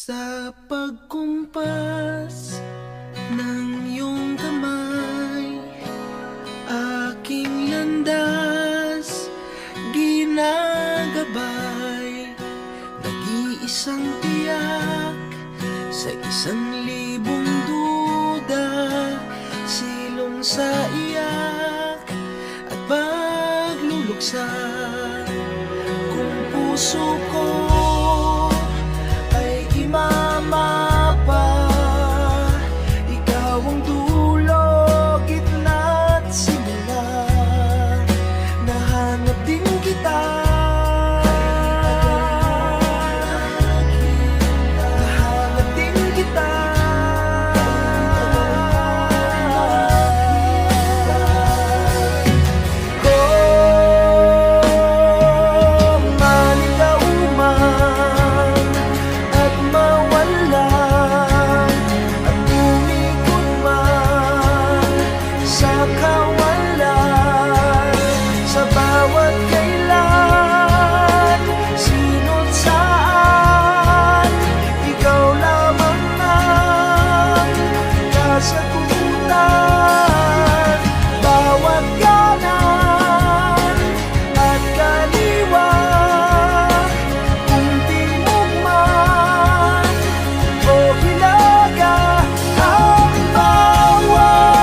Sa pagkumpas ng iyong kamay, aking landas ginagabay. Nag-iisang tiyak sa 1,000 duda, silong sa iyak at pagluluksa. Kung puso ko ay imamapa, ikaw ang dulo, gitna at simula. Nahanap din kita, nahanap din kita. Kung maligaw man at mawala at umikot man sa kawalan, sa bawat kailan, sino't saan, ikaw lamang ang kasagutan. Bawat kanan at kaliwa, kung timog man o hilaga, ang bawat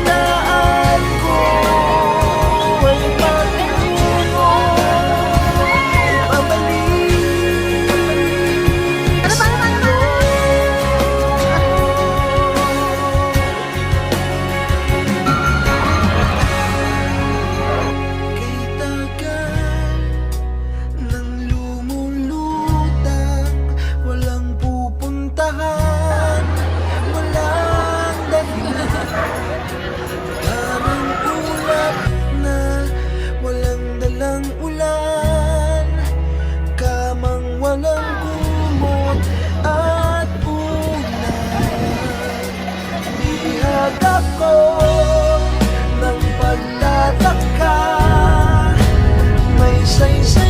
daan ko ay patungo, pabalik sa'yo. Kay tagal nang lumulutang, walang pupuntahan, walang dahilan. Parang ulap na walang dalang ulan, kamang walang kumot at ulan. Ihag ako ng pagtataka, may saysay